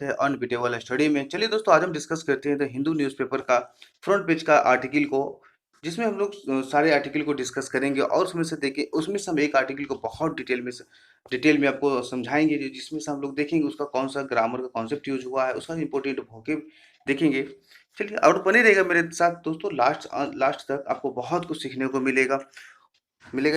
है unbeatable study में। चलिए दोस्तों, आज हम डिस्कस करते हैं द हिंदू न्यूज़पेपर का फ्रंट पेज का आर्टिकल को, जिसमें हम लोग सारे आर्टिकल को डिस्कस करेंगे और उसमें से देखें, उसमें से हम एक आर्टिकल को बहुत डिटेल में आपको समझाएंगे, जिसमें से हम लोग देखेंगे उसका कौन सा ग्रामर का कॉन्सेप्ट यूज हुआ है, उसका इंपॉर्टेंट वोकैब देखेंगे। चलिए, और बने रहेगा मेरे साथ दोस्तों, लास्ट लास्ट तक आपको बहुत कुछ सीखने को मिलेगा।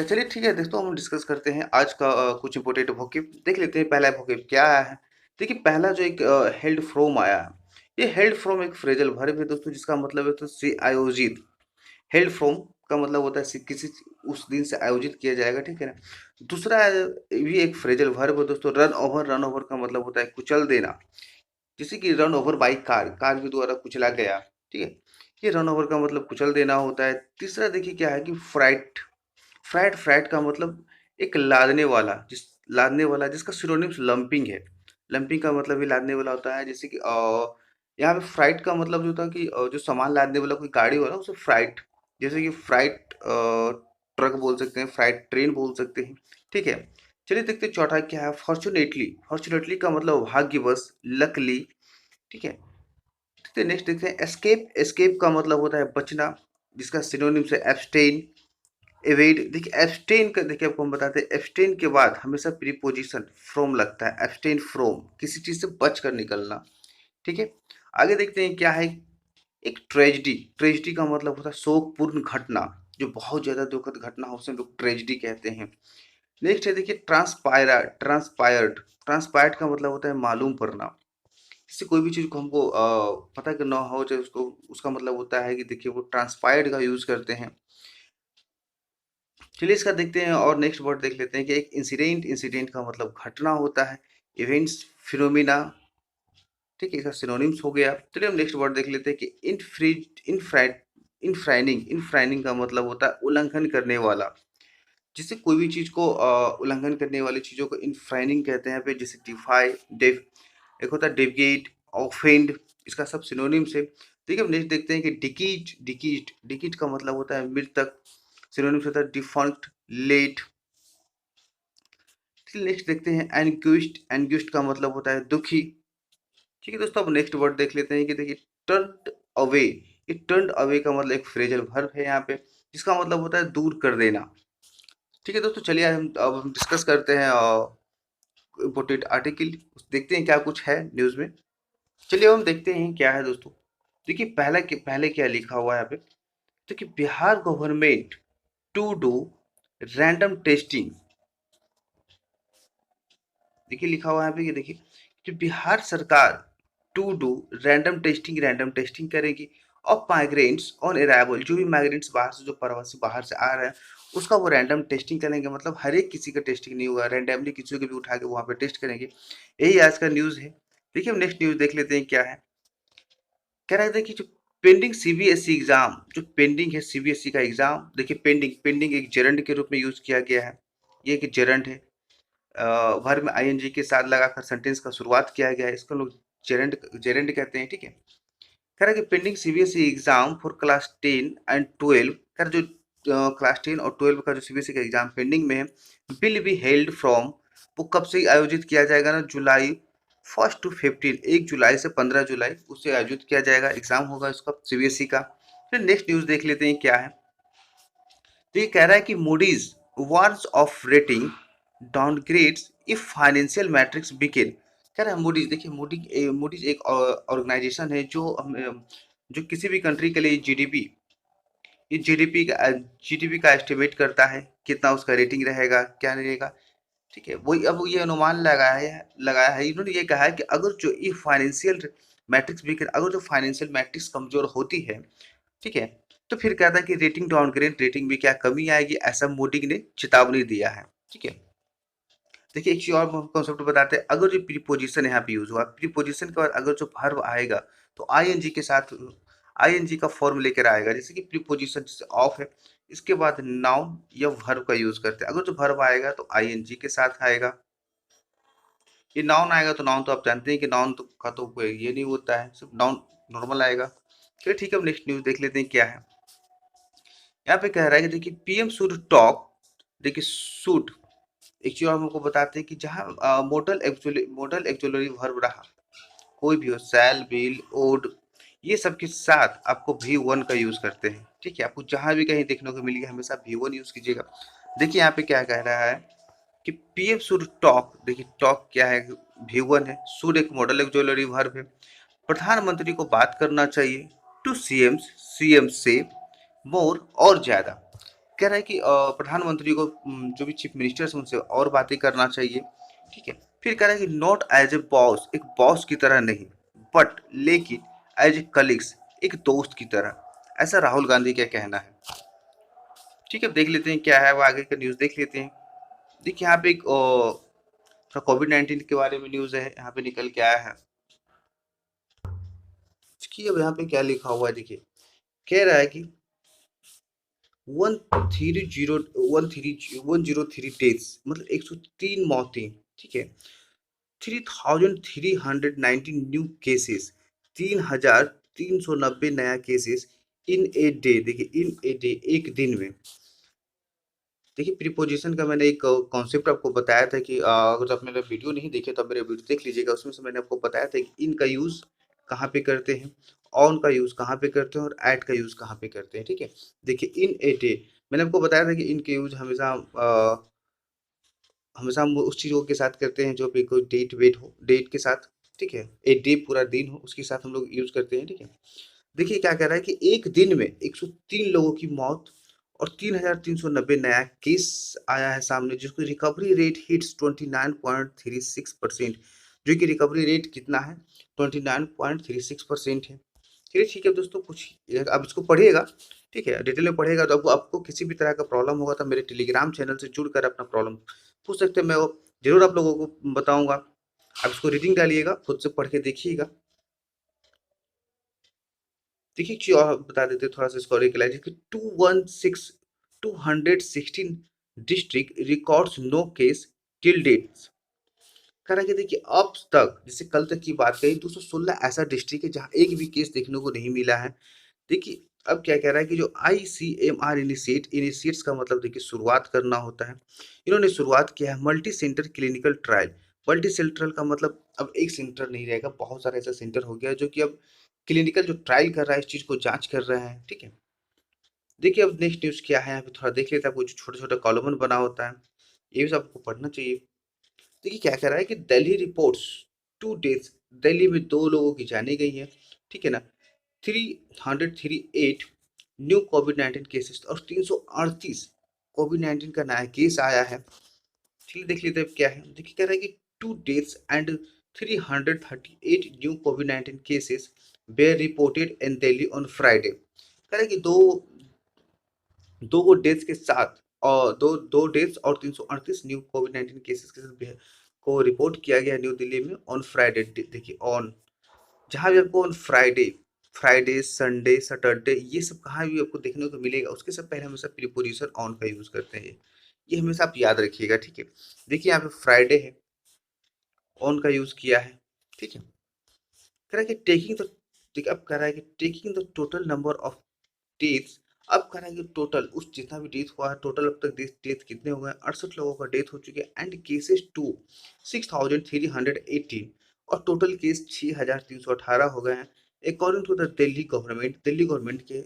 चलिए ठीक है दोस्तों, हम डिस्कस करते हैं आज का कुछ इंपोर्टेंट वोकैब देख लेते हैं। पहला वोकैब क्या आया है? देखिए, पहला जो एक हेल्ड फ्रॉम आया है, ये हेल्ड फ्रॉम एक फ्रेजल वर्ब है दोस्तों, जिसका मतलब है तो से आयोजित। हेल्ड फ्रॉम का मतलब होता है किसी उस दिन से आयोजित किया जाएगा, ठीक है ना। दूसरा भी एक फ्रेजल वर्ब है दोस्तों, रन ओवर का मतलब होता है कुचल देना, जैसे कि run over by car, car के द्वारा कुचला गया, ठीक है। ये रन ओवर का मतलब कुचल देना होता है। तीसरा देखिए क्या है कि फ्राइट, फ्रैट का मतलब एक लादने वाला जिसका सिनोनिम्स लंपिंग है। लंपिंग का मतलब भी लादने वाला होता है, जैसे कि यहाँ पे फ्राइट का मतलब जो होता है कि जो सामान लादने वाला कोई गाड़ी वाला उसे फ्राइट, जैसे कि फ्राइट ट्रक बोल सकते हैं, फ्राइट ट्रेन बोल सकते हैं, ठीक है। चलिए देखते हैं चौथा क्या है। फॉर्चुनेटली, फॉर्चुनेटली का मतलब भाग्यवश, लकली, ठीक है। देखते नेक्स्ट देखते हैं एस्केप, एस्केप का मतलब होता है बचना, जिसका सिनोनिम्स है एब्सटेन, एवेड। देखिए एब्सटेन का, देखिए आपको हम बताते हैं, एब्सटेन के बाद हमेशा प्रीपोजिशन फ्रॉम लगता है। एब्सटेन फ्रॉम, किसी चीज से बच कर निकलना, ठीक है। आगे देखते हैं क्या है। एक ट्रेजिडी, ट्रेजिडी का मतलब होता है शोकपूर्ण घटना, जो बहुत ज्यादा दुखद घटना हो उसे हम लोग ट्रेजिडी कहते हैं। नेक्स्ट है देखिए ट्रांसपायरा, ट्रांसपायर्ड, ट्रांसपायर्ड का मतलब होता है मालूम पड़ना। इससे कोई भी चीज को हमको पता करना हो चाहे उसको, उसका मतलब होता है कि देखिए वो ट्रांसपायर्ड का यूज करते हैं। चलिए इसका देखते हैं और नेक्स्ट वर्ड देख लेते हैं कि एक इंसिडेंट, इंसिडेंट का मतलब घटना होता है। इवेंट्स, फिनोमिना, ठीक है, इसका सिनोनिम्स हो गया। चलिए हम नेक्स्ट वर्ड देख लेते हैं कि इनफ्राइनिंग, इनफ्राइनिंग का मतलब होता है उल्लंघन करने वाला, जिससे कोई भी चीज को उल्लंघन करने वाली चीजों को इनफ्राइनिंग कहते हैं पे, जैसे डिफाई, डेफ, एक होता है डेविएट, ऑफेंड, इसका सब सिनोनिम्स है। ठीक है, हम नेक्स्ट देखते हैं कि डिकीट, डिकीट, डिकीट का मतलब होता है मृतक, सिनोनिम्स होता है डिफंक्ट, लेट। नेक्स्ट देखते हैं एनग्यूस्ट, एनग्यूस्ट का मतलब होता है दुखी। ठीक है दोस्तों, अब नेक्स्ट वर्ड देख लेते हैं कि देखिए टर्न अवे, ये टर्न अवे का मतलब एक फ्रेजल वर्ब है यहाँ पे, जिसका मतलब होता है दूर कर देना। ठीक है दोस्तों, चलिए हम डिस्कस करते हैं इम्पोर्टेंट आर्टिकल, देखते हैं क्या कुछ है न्यूज में। चलिए हम देखते हैं क्या है दोस्तों। देखिए पहले क्या लिखा हुआ है यहाँ पे। देखिए Bihar government to do random testing, देखिए लिखा हुआ है यहाँ पे कि देखिए कि बिहार सरकार to do random testing, random testing करेगी ऑफ माइग्रेंट्स ऑन अराइवल, जो भी माइग्रेंट्स बाहर से, जो प्रवासी बाहर से आ रहे हैं उसका वो रैंडम टेस्टिंग करेंगे। मतलब हर एक किसी का टेस्टिंग नहीं होगा, रैंडमली किसी को भी उठा के वहाँ पे टेस्ट करेंगे। यही आज का न्यूज़ है। देखिए हम नेक्स्ट न्यूज़ देख लेते हैं क्या है। कह रहा है कि जो पेंडिंग सीबीएसई एग्जाम, जो पेंडिंग है सीबीएसई का एग्जाम, देखिए पेंडिंग, पेंडिंग एक जेरंड के रूप में यूज किया गया है। ये एक जेरंड है, वर्ब में आईएनजी के साथ लगाकर सेंटेंस का शुरुआत किया गया है, इसको लोग जेरेंड, जेरेंड कहते हैं, ठीक है। कह रहा है कि pending CBSE exam for class 10 and 12, कह रहा है जो क्लास 10 और 12 का जो सीबीएसई का एग्जाम पेंडिंग में है, विल बी हेल्ड फ्रॉम, वो कब से आयोजित किया जाएगा ना, जुलाई 1 to 15, 1 जुलाई से 15 जुलाई उससे आयोजित किया जाएगा, एग्जाम होगा इसका सीबीएसई का। फिर नेक्स्ट न्यूज देख लेते हैं क्या है। तो ये कह रहा है कि Moody's warns of rating downgrades if financial matrix begin. कह रहा है मूडीज, देखिए मूडीज एक ऑर्गेनाइजेशन है जो जो किसी भी कंट्री के लिए जीडीपी, ये जीडीपी का एस्टिमेट करता है कितना उसका रेटिंग रहेगा क्या रहेगा, ठीक है। वही अब ये अनुमान लगाया है इन्होंने, ये कहा है कि अगर जो ये फाइनेंशियल मैट्रिक्स बिगड़, अगर जो फाइनेंशियल मैट्रिक्स कमजोर होती है, ठीक है, तो फिर क्या था कि रेटिंग डाउनग्रेड, रेटिंग में क्या कमी आएगी, ऐसा मूडी ने चेतावनी दिया है, ठीक है। देखिए एक चीज और कॉन्सेप्ट बताते हैं। अगर जो प्रीपोजिशन यहाँ पे यूज हुआ, प्रीपोजिशन के बाद अगर जो वर्ब आएगा तो आईएनजी के साथ आईएनजी का फॉर्म लेकर आएगा, जैसे कि प्रीपोजिशन जैसे ऑफ है, इसके बाद नाउन या वर्ब का यूज करते हैं। अगर जो वर्ब आएगा तो आईएनजी के साथ आएगा। ये नाउन आएगा तो नाउन तो आप जानते हैं कि नाउन तो का तो कोई ये नहीं होता है, सिर्फ नाउन नॉर्मल आएगा। चलिए ठीक है, अब नेक्स्ट न्यूज देख लेते हैं क्या है। यहाँ पे कह रहा है कि देखिए पीएम शुड टॉक, देखिए शुड एक चीज और हमको बताते हैं कि जहाँ मॉडल एक्चुअली वर्ब रहा, कोई भी हो, सेल, बिल, ओड, ये सब के साथ आपको V1 का यूज़ करते हैं, ठीक है? आपको जहाँ भी कहीं देखने को मिलेगा हमेशा V1 यूज़ कीजिएगा। देखिए यहाँ पे क्या कह रहा है कि पीएम शुड टॉक, देखिए टॉक क्या है, V1 है, शुड एक मॉडल ऑक्सिलरी वर्ब है। प्रधानमंत्री को बात करना चाहिए, टू सीएम से मोर, और ज्यादा। कह रहा है कि प्रधानमंत्री को जो भी चीफ मिनिस्टर्स हैं उनसे और बातें करना चाहिए, ठीक है। फिर कह रहा है कि नॉट एज ए बॉस, एक बॉस की तरह नहीं, बट लेकिन एज ए कलीग्स, एक दोस्त की तरह, ऐसा राहुल गांधी का कहना है। ठीक है, देख लेते हैं क्या है वो, आगे का न्यूज़ देख लेते हैं। देखिए यहाँ पे एक कोविड-19 के बारे में न्यूज़ है, यहाँ पे निकल के आया है कि अब यहाँ पे क्या लिखा हुआ है, देखिए कह रहा है कि 103 डेज, मतलब 103 मौतें, ठीक है। 3,319 न्यू केसेस, 3,390 नया केसेस इन ए डे, देखिए इन ए डे, एक दिन में। देखिए प्रीपोजिशन का मैंने एक कॉन्सेप्ट आपको बताया था कि अगर आप मेरा वीडियो नहीं देखे तो आप मेरे वीडियो देख लीजिएगा, उसमें से मैंने आपको बताया था कि इन का यूज़ कहाँ पे करते हैं, ऑन का यूज़ कहाँ पे करते हैं और एट का यूज़ कहाँ पे करते हैं, ठीक है। देखिए इन ए डे, मैंने आपको बताया था कि इनके यूज़ हमेशा हमेशा हम उस चीज़ों के साथ करते हैं जो भी कोई डेट वेट हो, डेट के साथ, ठीक है। ए डे पूरा दिन हो उसके साथ हम लोग यूज़ करते हैं, ठीक है। देखिए क्या कह रहा है कि एक दिन में 103 लोगों की मौत और 3,390 नया केस आया है सामने, जिसकी रिकवरी रेट हिट्स 29.36%, जो कि रिकवरी रेट कितना है, 29.36% है। चलिए ठीक है दोस्तों, कुछ आप इसको पढ़िएगा, ठीक है, डिटेल में पढ़िएगा तो आपको आपको किसी भी तरह का प्रॉब्लम होगा तो मेरे टेलीग्राम चैनल से जुड़कर अपना प्रॉब्लम पूछ सकते हैं, मैं वो जरूर आप लोगों को बताऊंगा। आप इसको रीडिंग डालिएगा, खुद से पढ़ के देखिएगा। देखिए चीज़ और बता देते हैं थोड़ा सा इसको रिकलाइज कि 216 district records no case till date. कह रहा है कि देखिए अब तक, जैसे कल तक की बात कही, 216 ऐसा डिस्ट्रिक्ट है जहाँ एक भी केस देखने को नहीं मिला है। देखिए अब क्या कह रहा है कि जो ICMR इनिशिएट्स का मतलब देखिए शुरुआत करना होता है। इन्होंने शुरुआत किया है multi centre clinical trial. Multi central का मतलब अब एक सेंटर नहीं रहेगा, बहुत सारा ऐसा सेंटर हो गया जो कि अब क्लिनिकल जो ट्रायल कर रहा है इस चीज़ को जांच कर रहे हैं, ठीक है। देखिए अब नेक्स्ट न्यूज़ क्या है, यहाँ पे थोड़ा देख लेते हैं, आपको जो छोटा छोटा कॉलमन बना होता है ये भी सब आपको पढ़ना चाहिए। देखिए क्या कह रहा है कि दिल्ली रिपोर्ट्स 2 डेज, दिल्ली में 2 लोगों की जाने गई है, ठीक है ना। 338 न्यू कोविड-19 केसेस और 338 कोविड-19 का नया केस आया है। चलिए देख लेते हैं अब क्या है। देखिए कह रहा है कि 2 डेज एंड 338 न्यू कोविड-19 cases were reported in Delhi on Friday. कह रहा है कि दो दो डेज के साथ और दो दो डेज और 338 न्यू कोविड-19 केसेस के साथ को रिपोर्ट किया गया न्यू दिल्ली में ऑन फ्राइडे। देखिए ऑन, जहाँ भी आपको on Friday, Friday, Sunday, Saturday, ये सब कहाँ भी आपको देखने को मिलेगा उसके सब पहले हमेशा प्रीपोजिशन ऑन का यूज़ करते हैं। ये हमेशा आप याद रखिएगा, ठीक है। देखिए यहाँ पे फ्राइडे है, ऑन का यूज़ किया है, ठीक है। कह रहा है कि टेकिंग द, देखिए अब कह रहा है कि taking the total number of deaths, अब कह रहा है कि टोटल उस जितना भी डेथ हुआ है, टोटल अब तक डेथ कितने हो गए, 68 लोगों का डेथ हो चुके हैं एंड केसेस टू 6,318, और टोटल केस 6,318 हो गए हैं। According to the Delhi government, Delhi government के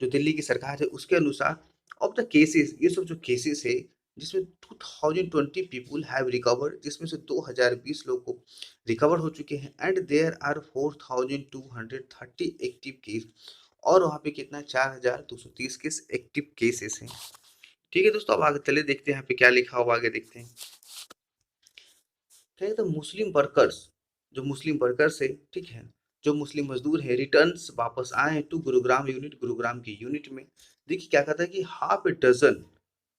जो दिल्ली की सरकार है उसके अनुसार, ऑफ द केसेस, ये सब जो केसेस है जिसमें 2020 पीपुल हैव रिकवर्ड, जिसमें से 2020 लोग को रिकवर हो चुके हैं and there are 4,230 active case, और वहाँ पे कितना 4,230 केस एक्टिव केसेस हैं। ठीक है दोस्तों, अब आगे चले देखते हैं यहाँ पे क्या लिखा हुआ, आगे देखते हैं। क्या तो मुस्लिम वर्कर्स, जो मुस्लिम वर्कर्स है, ठीक है, जो मुस्लिम मजदूर है, रिटर्न्स वापस आए हैं टू गुरुग्राम यूनिट, गुरुग्राम की यूनिट में। देखिए क्या कहता है कि half a dozen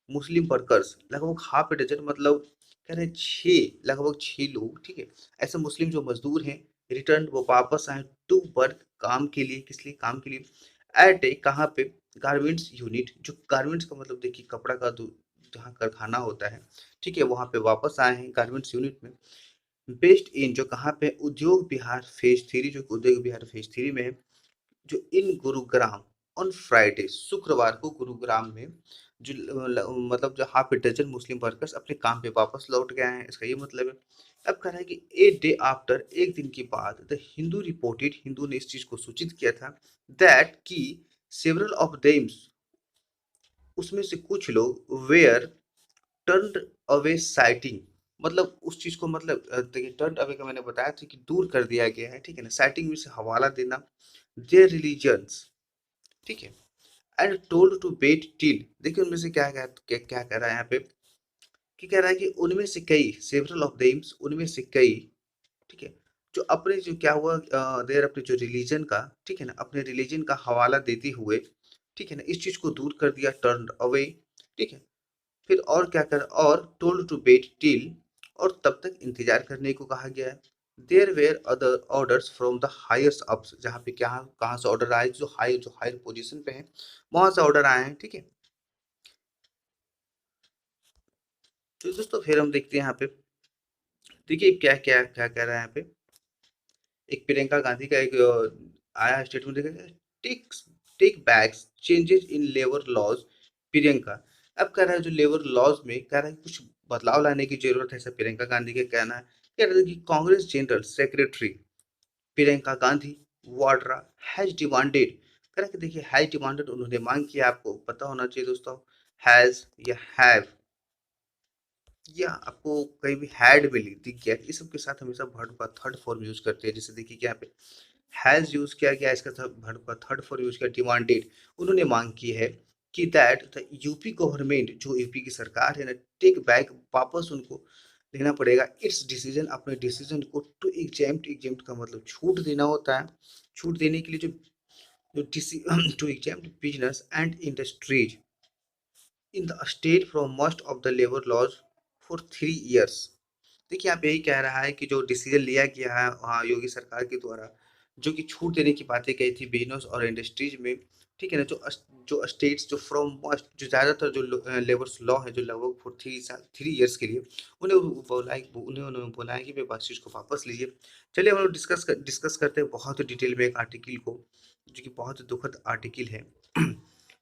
Muslim workers, लगभग हाफ ए डजन, मतलब कह रहे हैं छः, लगभग 6 लोग, ठीक है, ऐसे मुस्लिम जो मजदूर हैं रिटर्न, वो वापस आए टू वर्क, काम के लिए, किस लिए, काम के लिए, एट ए, कहाँ पे, गारमेंट्स यूनिट, जो गारमेंट्स का मतलब देखिए कपड़ा का जहाँ कारखाना होता है, ठीक है, वहाँ पे वापस आए हैं गारमेंट्स यूनिट में। बेस्ड इन, जो कहाँ पे, उद्योग विहार फेज 3, जो उद्योग विहार फेज 3 में है, जो इन गुरुग्राम ऑन फ्राइडे, शुक्रवार को गुरुग्राम में जो मतलब जो half a dozen Muslim workers अपने काम पे वापस लौट गए हैं, इसका ये मतलब है। अब कह रहा है कि ए डे आफ्टर, एक दिन के बाद, द हिंदू रिपोर्टेड, हिंदू ने इस चीज को सूचित किया था, दैट कि सेवरल ऑफ देम्स, उसमें से कुछ लोग वेयर टर्न्ड अवे साइटिंग, मतलब उस चीज को, मतलब देखिए टर्न अवे का मैंने बताया था कि दूर कर दिया गया है, ठीक है ना, साइटिंग में से हवाला देना, देयर रिलीजन्स, ठीक है, and told to wait till, देखिए उनमें से क्या क्या क्या, क्या कह रहा है यहाँ पे, कि कह रहा है कि उनमें से कई, सेवरल ऑफ देम्स, उनमें से कई, ठीक है, जो अपने जो क्या हुआ, देर अपने जो रिलीजन का, ठीक है ना, अपने रिलीजन का हवाला देते हुए, ठीक है ना, इस चीज को दूर कर दिया, टर्न अवे, ठीक है, फिर और क्या कर, और टोल्ड टू वेट टिल, और तब तक इंतजार करने को कहा गया है, there were other orders from the higher ups, जहाँ पे क्या, कहाँ से ऑर्डर आए, जो हायर पोजीशन पे हैं वहां से ऑर्डर आए हैं, ठीक है। तो दोस्तों फिर हम देखते हैं यहाँ पे, देखिए क्या क्या क्या कह रहा है यहाँ पे, एक प्रियंका गांधी का एक आया स्टेटमेंट, देखा, take take backs changes in labour laws, Priyanka, अब कह रहा है जो लेबर लॉज में कह रहा है कुछ बदलाव लाने की जरूरत है, ऐसा प्रियंका गांधी का कहना है, कह रहा है कि Congress general secretary Priyanka Gandhi Vadra has demanded, कह रहा है कि देखिए हैज डिमांडेड, उन्होंने मांग किया, आपको पता होना चाहिए दोस्तों, हैज या हैव, या आपको कहीं भी हैड में दिख गया, इस सब के साथ हमेशा वर्ड का थर्ड फॉर्म यूज करते हैं, जैसे देखिए क्या पे हैज यूज किया गया, इसका वर्ड का थर्ड फॉर्म यूज किया, डिमांडेड, उन्होंने मांग की है कि दैट द यूपी गवर्नमेंट, जो यूपी की सरकार है ना, टेक बैक, वापस उनको लेना पड़ेगा इट्स डिसीजन, अपने डिसीजन को, टू एग्जेम्प्ट, एग्जेम्प्ट का मतलब छूट देना होता है, छूट देने के लिए जो to exempt business and industries in the state from most of the labour laws for 3 years, देखिए आप यही कह रहा है कि जो डिसीजन लिया गया है वहाँ योगी सरकार के द्वारा, जो कि छूट देने की बातें कही थी बिजनेस और इंडस्ट्रीज में, ठीक है ना, जो स्टेट्स, जो फ्रॉम मोस्ट, जो ज़्यादातर जो लेबर्स लॉ है, जो लगभग फॉर 3 years के लिए, उन्होंने बोला है कि वे बात चीज़ को वापस लीजिए। चलिए हम लोग डिस्कस करते हैं बहुत डिटेल में एक आर्टिकल को, जो कि बहुत दुखद आर्टिकल है,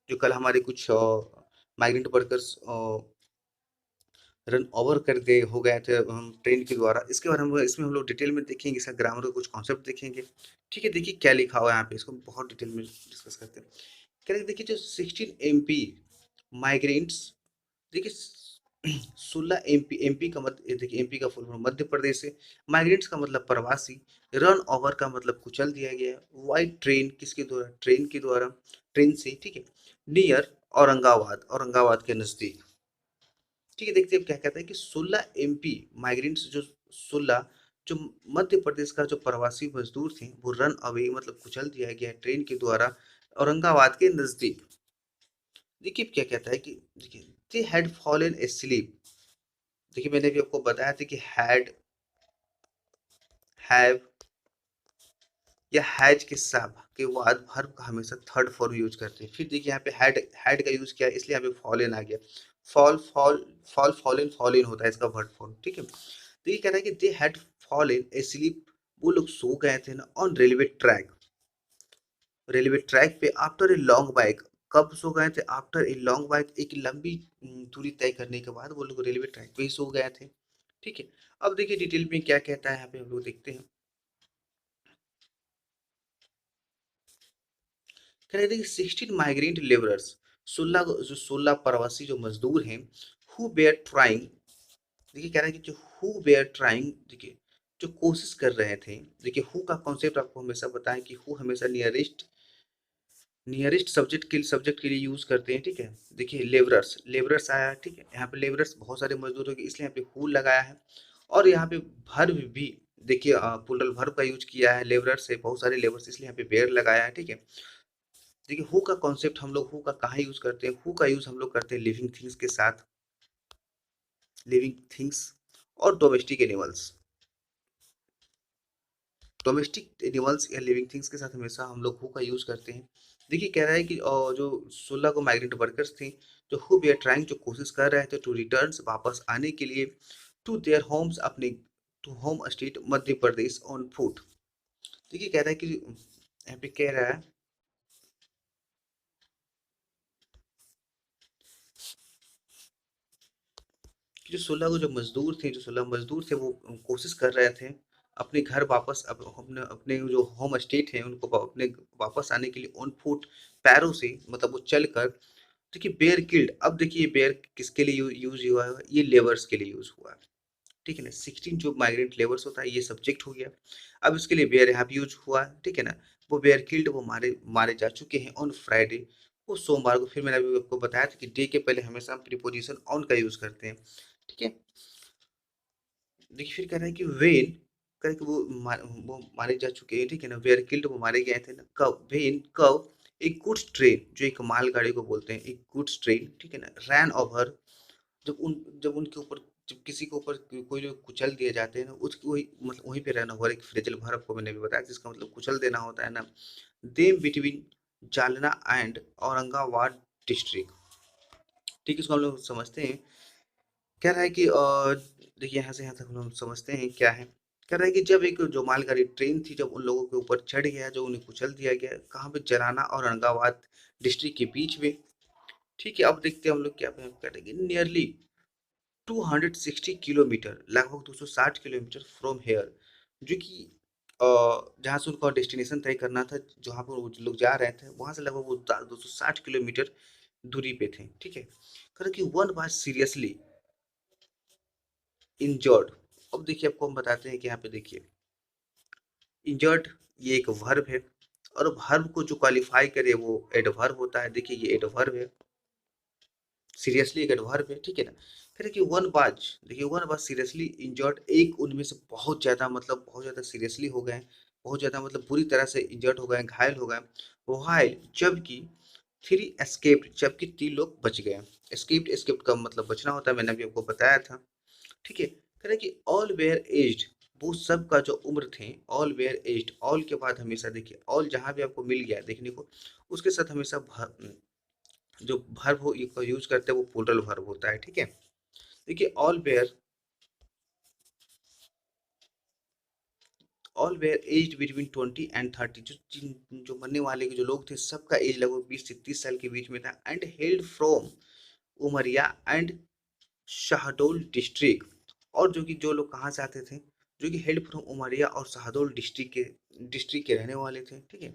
जो कल हमारे कुछ माइग्रेंट वर्कर्स रन ओवर कर गए, हो गए थे हम ट्रेन के द्वारा, इसके बारे में इसमें हम लोग डिटेल में देखेंगे, इसका ग्रामर का कुछ कॉन्सेप्ट देखेंगे, ठीक है। देखिए क्या लिखा हुआ है यहाँ पे, इसको बहुत डिटेल में डिस्कस करते हैं। कह रहे देखिए जो 16 MP माइग्रेंट्स, देखिए 16 MP, एमपी का मतलब, देखिए एमपी का फुल फॉर्म मध्य प्रदेश से, माइग्रेंट्स का मतलब प्रवासी, रन ओवर का मतलब कुचल दिया गया है, वाइट ट्रेन किसके द्वारा, ट्रेन के द्वारा, ट्रेन से, ठीक है, नियर औरंगाबाद, औरंगाबाद के नजदीक, ठीक है। देखते हैं क्या कहता है कि 16 MP माइग्रेंट्स, जो 16, जो मध्य प्रदेश का जो प्रवासी मजदूर थे, वो रन अवे मतलब कुचल दिया गया है ट्रेन के द्वारा, औरंगाबाद के नजदीक। देखिए क्या कहता है कि देखिए दे हैड फॉलन एस्लीप, देखिए मैंने भी आपको बताया था कि हैड, हैव या हैज के साथ के बाद वर्ब का हमेशा थर्ड फॉर्म यूज करते हैं। फिर देखिए यहाँ पे हैड का यूज किया है, इसलिए यहाँ पे फॉलन आ गया, fall fall fall fallen fallen होता है इसका वर्ड फॉर्म, ठीक है। तो ये कह रहा है कि दे हैड फॉलन एस्लीप, वो लोग सो गए थे ना on railway track, railway track पे आफ्टर ए लॉन्ग बाइक, कब सो गए थे, आफ्टर ए लॉन्ग बाइक, एक लंबी दूरी तय करने के बाद वो लोग रेलवे ट्रैक पे ही सो गए थे, ठीक है। अब देखिए डिटेल में क्या कहता है यहाँ पे हम लोग देखते हैं। कह रहे थे कि 16 माइग्रेंट लेबरर्स, 16 प्रवासी जो मजदूर हैं, हु बेयर ट्राइंग, देखिए कह रहा है कि जो हु बेयर ट्राइंग, देखिए जो कोशिश कर रहे थे, देखिए हु का कॉन्सेप्ट आपको हमेशा बताएं कि हु हमेशा नियरेस्ट सब्जेक्ट के लिए यूज करते हैं, ठीक है। देखिए लेबरर्स, लेबरर्स आया, ठीक है, यहाँ पे लेबरर्स बहुत सारे मजदूर हो गए, इसलिए यहाँ पे हु लगाया है, और यहाँ पे भर्ब भी, देखिए प्लूरल भर्ब का यूज किया है, लेबरर्स है बहुत सारे लेबर्स, इसलिए यहाँ पे बेयर लगाया है, ठीक है। देखिए हु का कॉन्सेप्ट हम लोग हु का कहाँ यूज करते हैं, हु का यूज हम लोग करते हैं लिविंग थिंग्स के साथ, लिविंग थिंग्स और डोमेस्टिक एनिमल्स, डोमेस्टिक एनिमल्स या लिविंग थिंग्स के साथ हमेशा हम लोग हु का यूज करते हैं। देखिए कह रहा है कि जो 16 को माइग्रेंट वर्कर्स थे, जो हु वे आर ट्राइंग, जो कोशिश कर रहे थे टू रिटर्न, वापस आने के लिए, टू देयर होम्स, अपने to home state Madhya Pradesh on foot. देखिए कह रहा है कि यहाँ पे कह रहा है, कि जो 16 को जो मजदूर थे, जो 16 मजदूर थे वो कोशिश कर रहे थे अपने घर वापस, अब अपने अपने जो होम स्टेट है उनको अपने वापस आने के लिए ऑन फुट, पैरों से, मतलब वो चलकर। देखिए बेयर किल्ड, अब देखिए बेयर किसके लिए यूज हुआ है, ये लेबर्स के लिए यूज हुआ है, ठीक है ना। 16 जो माइग्रेंट लेबर्स होता है ये सब्जेक्ट हो गया। अब इसके लिए बेयर यहाँ पे यूज हुआ है, ठीक है ना। वो बेयर किल्ड, वो मारे मारे जा चुके हैं ऑन फ्राइडे, वो सोमवार को। फिर मैंने अभी आपको बताया था कि डे के पहले हमेशा हम प्रीपोजिशन ऑन का यूज करते हैं, ठीक है। देखिए फिर कह रहा है कि वेन, कह रहा है कि वो मारे जा चुके हैं, ठीक है ना। वेयर किल्ड, वो मारे गए थे ना, कब, वेन कब, एक गुड्स ट्रेन, जो एक मालगाड़ी को बोलते हैं, एक गुड्स ट्रेन, ठीक है ना, रैन ओवर, जब उनके ऊपर, जब किसी के ऊपर कोई लोग कुचल दिए जाते हैं ना, उसकी वही मतलब वहीं पे रहना हुआ, एक फ्रेजल वर्ब को मैंने भी बताया जिसका मतलब कुचल देना होता है ना। Them between Jalna and Aurangabad district, ठीक है। इसको हम लोग समझते हैं। कह रहा है कि देखिए यहाँ से यहाँ तक हम लोग समझते हैं क्या है। कह रहा है कि जब एक जो मालगाड़ी ट्रेन थी, जब उन लोगों के ऊपर चढ़ गया, जो उन्हें कुचल दिया गया, कहाँ पे, जलाना और औरंगाबाद डिस्ट्रिक्ट के बीच में, ठीक है। अब देखते हैं हम लोग क्या करेंगे। नियरली 260 किलोमीटर, लगभग 260 किलोमीटर फ्रॉम हेयर, जो कि जहाँ से उनका डेस्टिनेशन तय करना था, जहाँ पर वो लोग जा रहे थे, वहां से लगभग वो 260 किलोमीटर दूरी पे थे, ठीक है। कह रहे कि वन वाज सीरियसली इंजर्ड। अब देखिए आपको हम बताते हैं कि यहाँ पे देखिए इंजर्ड, ये एक वर्ब है, और वर्ब को जो क्वालिफाई करे वो एडवर्ब होता है। देखिए ये एडवर्ब है, सीरियसली एक एडवर्ब है, ठीक है ना। फिर देखिए वन वाज, देखिए वन वाज सीरियसली इंजर्ड, एक उनमें से बहुत ज्यादा, मतलब बहुत ज्यादा सीरियसली हो गए, बहुत ज्यादा मतलब बुरी तरह से इंजर्ड हो गए, घायल हो गए। व्हाइल, जबकि थ्री एस्केप्ड, जबकि 3 लोग बच गए। एस्केप्ड, एस्केप्ड का मतलब बचना होता है, मैंने अभी आपको बताया था, ठीक है। कह रहा है कि ऑल वेयर एज्ड, वो सब का जो उम्र थे, ऑल वेयर एज्ड, ऑल के बाद हमेशा देखिए, ऑल जहां भी आपको मिल गया देखने को, उसके साथ हमेशा जो वर्ब हो यूज करते हैं वो प्लूरल वर्ब होता है, ठीक है। देखिए all were aged between 20 and 30, जो मरने वाले के जो लोग थे सबका एज लगभग 20 से 30 साल के बीच में था। And held from Umaria and Shahdol district, और जो कि जो लोग कहाँ से आते थे, जो कि हेल्ड फ्रॉम उमरिया और शहडोल डिस्ट्रिक्ट के रहने वाले थे, ठीक है।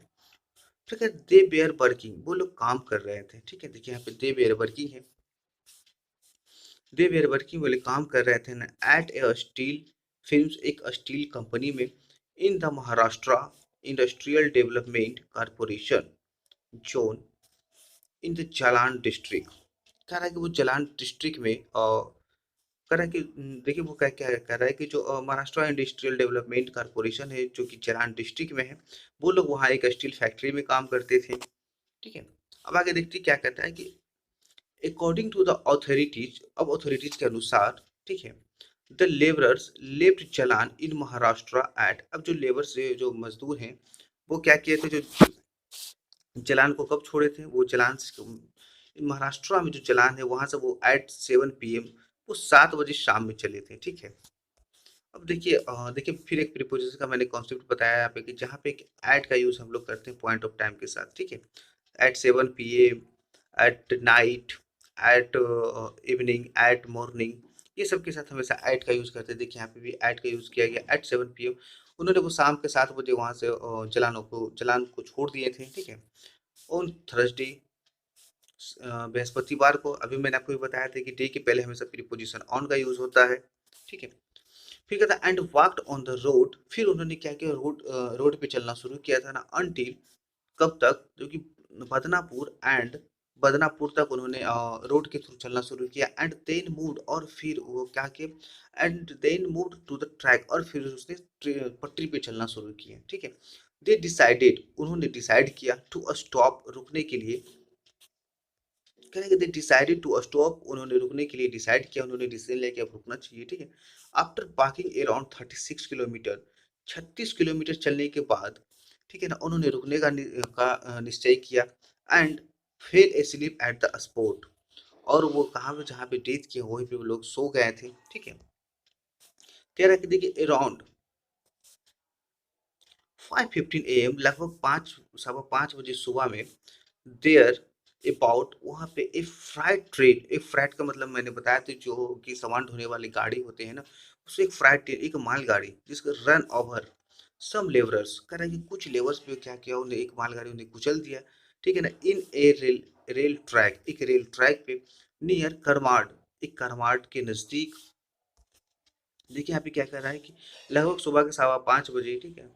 ठीक है, दे बेयर वर्किंग, वो लोग काम कर रहे थे, ठीक है। देखिए यहाँ पे दे बेयर वर्किंग है, दे वेर वर्किंग, वाले काम कर रहे थे ना, एट ए स्टील फिल्म्स, एक स्टील कंपनी में, in the Maharashtra industrial development corporation zone, in the Jalan district. कह रहा है कि वो जालान डिस्ट्रिक्ट में कह रहा है कि देखिए वो क्या क्या कह रहा है कि जो महाराष्ट्र इंडस्ट्रियल डेवलपमेंट कारपोरेशन है, जो कि जालान डिस्ट्रिक्ट में है, वो लोग वहाँ एक स्टील फैक्ट्री में काम करते थे, ठीक है। अब आगे देखते हैं क्या कहता है कि अकॉर्डिंग टू द ऑथोरिटीज, अब ऑथोरिटीज के अनुसार, ठीक है, the labourers left Jalna in Maharashtra at, अब जो लेबर से जो मजदूर हैं वो क्या किए थे, जो चलान को कब छोड़े थे, वो चलान महाराष्ट्र में जो चलान है वहां से वो एट 7 PM, वो 7 बजे शाम में चले थे, ठीक है। अब देखिए देखिए फिर एक प्रीपोजिशन का मैंने कॉन्सेप्ट बताया यहाँ पे कि जहाँ पे एक एट का यूज हम लोग करते हैं पॉइंट ऑफ टाइम के साथ, ठीक है। At 7 PM, at night, at evening, at morning, ये सब के साथ हमेशा एट का यूज करते हैं। देखिए यहाँ पे भी एट का यूज किया गया, एट 7 PM। उन्होंने वो शाम के 7 बजे वहां से जलान को छोड़ दिए थे, ठीक है। ऑन थर्सडे, बृहस्पतिवार को, अभी मैंने आपको भी बताया था कि डे के पहले हमेशा प्रीपोजिशन ऑन का यूज होता है, ठीक है। फिर कहता है and walked on the road, फिर उन्होंने क्या किया, रोड पे चलना शुरू किया था ना, अनटिल, कब तक, जो कि बदनापुर एंड, बदनापुर तक उन्होंने रोड के थ्रू चलना शुरू किया। एंड देन मूव्ड, और फिर वो क्या किया, and then moved to the track, और फिर उसने पटरी पे चलना शुरू किया, ठीक है। दे डिसाइडेड, उन्होंने डिसाइड किया, टू स्टॉप, रुकने के लिए। करेंगे दे डिसाइडेड टू स्टॉप, उन्होंने रुकने के लिए डिसाइड किया, उन्होंने डिसीजन लिया कि अब रुकना चाहिए, ठीक है। After walking around 36 kilometre, 36 kilometre चलने के बाद, ठीक है ना, उन्होंने रुकने का निश्चय किया। And fail A sleep at the spot, और वो कहाँ पे, जहाँ पे डेथ किया वहीं पे वो लोग सो गए थे, ठीक है। कह रहा है कि देखिए अराउंड 5:15 AM, लगभग 5, 5:15 बजे सुबह में, देयर अबाउट वहाँ पे ए फ्राइट ट्रेन, एक फ्राइट का मतलब मैंने बताया था जो कि सामान ढोने वाली गाड़ी होते हैं ना, उससे एक फ्राइट ट्रेन, एक मालगाड़ी जिसका रन ओवर सम लेबरर्स, कह रहा है कि कुछ लेबर्स पे क्या किया उन्हें, एक मालगाड़ी उन्हें कुचल दिया, ठीक है ना, इन ए रेल ट्रैक, एक रेल ट्रैक पे नियर करमाड, एक करमाड के नजदीक। देखिए यहाँ पे क्या कर रहा है कि लगभग सुबह के 5:15 बजे, ठीक है,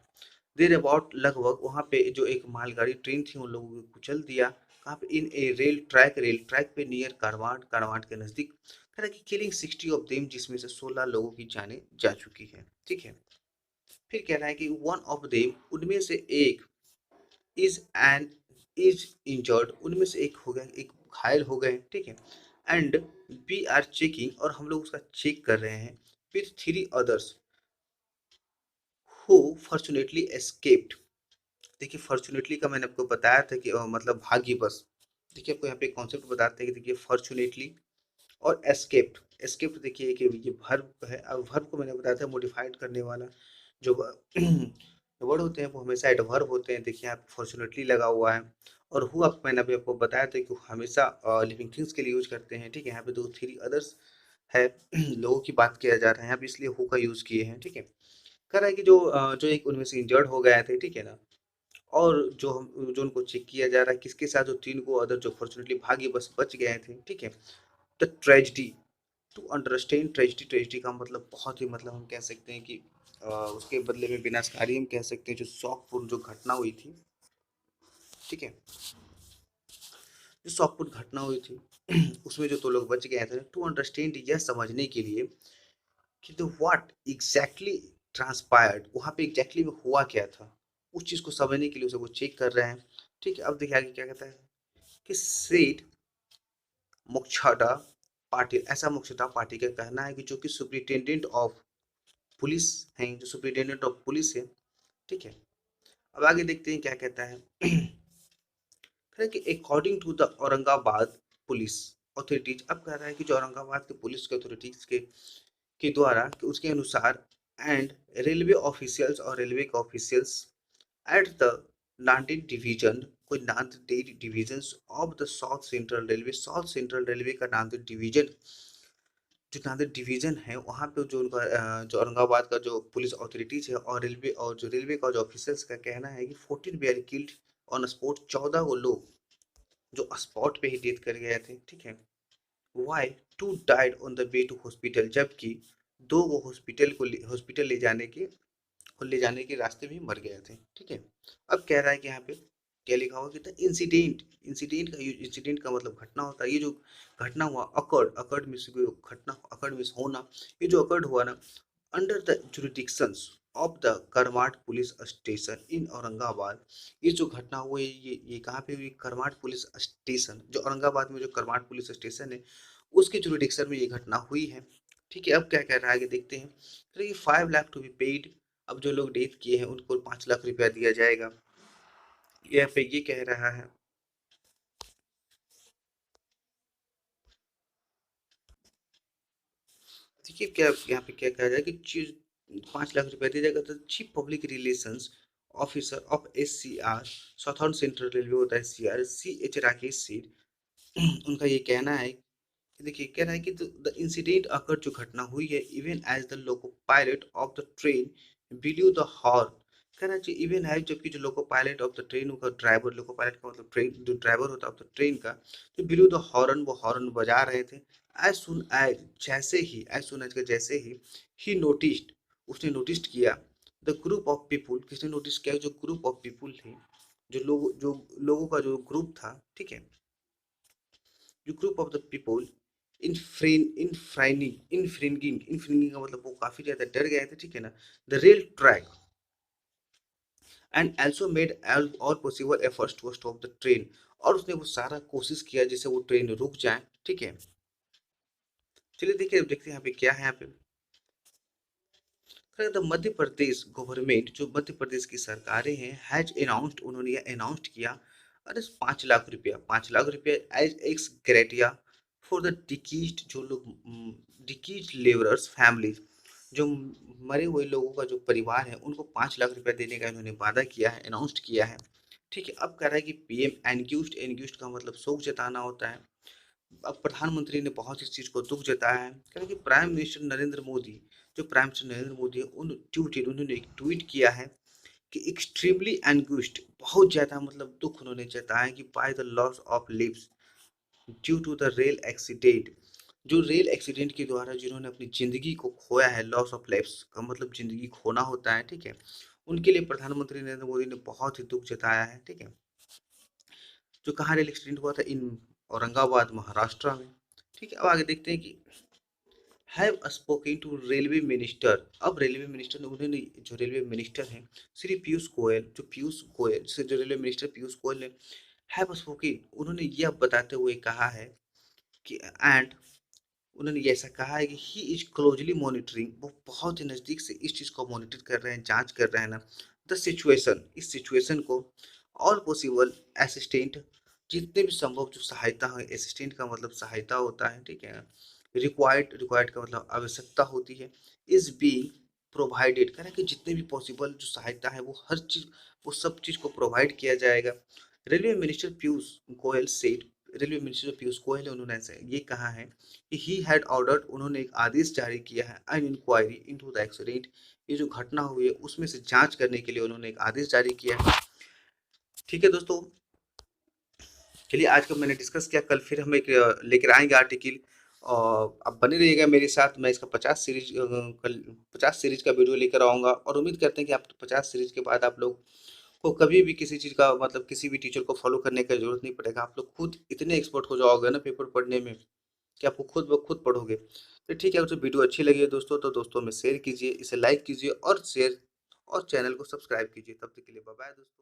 देर अबाउट लगभग वहाँ पे जो एक मालगाड़ी ट्रेन थी उन लोगों को कुचल दिया। कहाँ पे, इन ए रेल ट्रैक पे नियर कारवाड़, कारवाड़ के नजदीक, कह रहा है कि किलिंग 60 ऑफ देम, जिसमें से 16 लोगों की जानें जा चुकी है, ठीक है। फिर कह रहा है कि वन ऑफ देम, उनमें से एक, इज एन इज इंजर्ड, उनमें से एक हो गया, एक घायल हो गए, ठीक है। एंड वी आर चेकिंग, और हम लोग उसका चेक कर रहे हैं, with 3 others who fortunately escaped. देखिए फॉर्चुनेटली का मैंने आपको बताया था कि मतलब भाग्यवश। देखिए आपको यहाँ पे कॉन्सेप्ट बताते हैं कि देखिए फॉर्चुनेटली और एस्केप्ड। एस्केप्ड देखिए कि ये वर्ब है, अब वर्ब को मैंने बताया था मॉडिफाइड करने वाला जो वर्ड होते हैं वो हमेशा एडवर्ब होते हैं। देखिए यहाँ पे फॉर्चुनेटली लगा हुआ है, और हु आप मैंने अभी आपको बताया था कि हमेशा लिविंग थिंग्स के लिए यूज करते हैं, ठीक है। यहाँ पे दो थ्री अदर्स है लोगों की बात किया जा रहा है यहाँ पे, इसलिए हु का यूज किए हैं, ठीक है। कह रहा है कि जो एक उनमें से इंजर्ड हो गए थे, ठीक है ना, और जो उनको चेक किया जा रहा है किसके साथ, जो 3 को अदर जो फॉर्चुनेटली भाग्य बस बच गए थे, ठीक है। The tragedy, to understand tragedy, tragedy का मतलब बहुत ही, मतलब हम कह सकते हैं कि उसके बदले में विनाशकारी हम कह सकते हैं, जो शौकपूर्ण जो घटना हुई थी, ठीक है, जो शौकपूर्ण घटना हुई थी उसमें जो 2 लोग बच गए थे, टू अंडरस्टैंड यह समझने के लिए कि द व्हाट एग्जैक्टली ट्रांसपायर्ड, वहाँ पे एग्जैक्टली में हुआ क्या था, उस चीज़ को समझने के लिए उसे वो चेक कर रहे हैं, ठीक है। अब देखिए आगे क्या कहता है कि सेठ मोक्षदा पाटिल, ऐसा मोक्षदा पाटिल का कहना है कि जो कि सुप्रिंटेंडेंट ऑफ पुलिस हैं, जो सुप्रिंटेंडेंट ऑफ पुलिस है, ठीक है। अब आगे देखते हैं क्या कहता है कि according to the Aurangabad police authorities, अब कह रहा है कि जो औरंगाबाद के पुलिस के अथॉरिटीज के द्वारा, कि उसके अनुसार, एंड रेलवे ऑफिशियल्स, और रेलवे के officials at the Nanded division, कोई Nanded division of the South Central Railway, South Central Railway का नांदेड़ डिवीजन, जो नांदेड़ डिवीजन है वहाँ पे जो उनका जो औरंगाबाद का जो पुलिस अथॉरिटीज है, और रेलवे, और जो रेलवे का जो ऑफिसर्स का कहना है कि 14 वेयर किल्ड ऑन स्पॉट, 14 वो लोग जो स्पॉट पे ही डेथ कर गए थे, ठीक है। Why two died on the way to hospital, जबकि 2 वो हॉस्पिटल ले जाने के रास्ते में ही मर गए थे, ठीक है। अब कह रहा है कि यहाँ पे क्या लिखा हुआ कि द इंसिडेंट, इंसिडेंट का मतलब घटना होता है, ये जो घटना हुआ, अकर्ड, अकर्ड मीन्स घटना, अकर्ड मीन्स होना, ये जो अकर्ड हुआ ना, under the jurisdictions of the Karmad police station in Aurangabad, ये जो घटना हुई ये कहाँ पे हुई, करमाट पुलिस स्टेशन, जो औरंगाबाद में जो करमाट पुलिस स्टेशन है उसके जुरिडिक्शन में ये घटना हुई है, ठीक है। अब क्या कह रहा है आगे देखते हैं, तो ये 5 लाख टू बी पेड, अब जो लोग डेथ किए हैं उनको 5 लाख रुपया दिया जाएगा, यहाँ पे ये कह रहा है। देखिए क्या यहाँ पे क्या कहा जाए कि 5 लाख रुपया दिया जाएगा, तो chief public relations officer of SCR, southern central railway होता है CR, CH राकेश सेठ, उनका ये कहना है, देखिए कह रहा है कि द इंसिडेंट अकर, जो घटना हुई है, even as the loco pilot of the train believe the horn, कह रहा है इवन है, जबकि जो loco pilot of the train का ड्राइवर, लोको पायलट का मतलब ट्रेन जो ड्राइवर होता है ऑफ द ट्रेन का, जो बिलीव द हॉर्न, वो हॉर्न बजा रहे थे, एज सुन एज, जैसे ही, एज सुन एज के जैसे ही नोटिस्ड, उसने नोटिस किया, द ग्रुप ऑफ पीपुल, किसने नोटिस किया, जो ग्रुप ऑफ पीपुल थे, जो लोगों का जो ग्रुप था, ठीक है, जो ग्रुप ऑफ द पीपल इनफ्रिंगिंग का मतलब वो काफी ज्यादा डर गए थे, ठीक है ना, the rail track, and also made all possible efforts to stop the train, और उसने वो सारा कोशिश किया जिससे वो ट्रेन रुक जाए, ठीक है। चलिए देखिए, देखते हैं यहाँ पे क्या है, यहाँ पे द मध्य प्रदेश गवर्नमेंट, जो मध्य प्रदेश की सरकारें हैं, हैज अनाउंस्ड, उन्होंने ये अनाउंस्ड किया, अरे 5 लाख रुपया, 5 लाख रुपया as x gratia for the डिकीज्ड, जो लोग डिकीज्ड लेबरर्स फैमिलीज, जो मरे हुए लोगों का जो परिवार है उनको 5 लाख रुपया देने का इन्होंने वादा किया है, अनाउंस्ड किया है, ठीक है, अब कह रहा है कि पीएम एंग्यूस्ड, एंग्यूस्ड का मतलब शोक जताना होता है। अब प्रधानमंत्री ने बहुत इस चीज़ को दुःख जताया है। कह रहे हैं कि प्राइम मिनिस्टर नरेंद्र मोदी, जो प्राइम मिनिस्टर नरेंद्र मोदी है, उन्होंने एक ट्वीट किया है कि एक्सट्रीमली एंग्विश्ड, बहुत ज़्यादा मतलब दुःख उन्होंने जताया कि by the loss of lives due to the rail accident, जो रेल एक्सीडेंट के द्वारा जिन्होंने अपनी ज़िंदगी को खोया है, लॉस ऑफ लाइफ्स का मतलब ज़िंदगी खोना होता है, ठीक है? उनके लिए प्रधानमंत्री नरेंद्र मोदी ने बहुत ही दुःख जताया है, ठीक है? जो कहाँ रेल एक्सीडेंट हुआ था, इन औरंगाबाद, महाराष्ट्र में, ठीक है? अब आगे देखते हैं कि have spoken to railway minister. अब रेलवे मिनिस्टर ने, उन्होंने, जो रेलवे मिनिस्टर हैं श्री पीयूष गोयल, जो पीयूष गोयल से, जो रेलवे मिनिस्टर पीयूष गोयल ने हैव स्पोकन, उन्होंने यह बताते हुए कहा है कि एंड, उन्होंने ये ऐसा कहा है कि ही इज क्लोजली मॉनिटरिंग, वो बहुत ही नज़दीक से इस चीज़ को मॉनिटर कर रहे हैं, जांच कर रहे हैं ना, द सिचुएशन, इस सिचुएशन को, ऑल पॉसिबल असिस्टेंट, जितने भी संभव जो सहायता है, असिस्टेंट का मतलब सहायता होता है, ठीक है? रिक्वायर्ड, रिक्वायर्ड का मतलब आवश्यकता होती है, इज बीइंग प्रोवाइडेड, कह रहे हैं कि जितने भी पॉसिबल जो सहायता है वो हर चीज़, वो सब चीज़ को प्रोवाइड किया जाएगा। Railway minister Piyush Goyal said, railway minister Piyush Goyal है, उन्होंने ऐसे ये कहा है कि ही हैड ऑर्डर्ड, उन्होंने एक आदेश जारी किया है, an inquiry into the accident, ये जो घटना हुई है उसमें से जांच करने के लिए उन्होंने एक आदेश जारी किया है। ठीक है दोस्तों, चलिए आज का मैंने डिस्कस किया, कल फिर हम एक लेकर आएंगे आर्टिकल, और अब बने रहिएगा मेरे साथ, मैं इसका 50 सीरीज कल 50 सीरीज का वीडियो लेकर आऊँगा, और उम्मीद करते हैं कि आप 50 सीरीज के बाद आप लोग को कभी भी किसी चीज़ का मतलब किसी भी टीचर को फॉलो करने का ज़रूरत नहीं पड़ेगा, आप लोग खुद इतने एक्सपर्ट हो जाओगे ना पेपर पढ़ने में कि आपको खुद ब खुद पढ़ोगे। तो ठीक है, अगर वीडियो अच्छी लगी है दोस्तों, तो दोस्तों में शेयर कीजिए, इसे लाइक कीजिए और शेयर, और चैनल को सब्सक्राइब कीजिए। तब तक के लिए बाय बाय दोस्तों।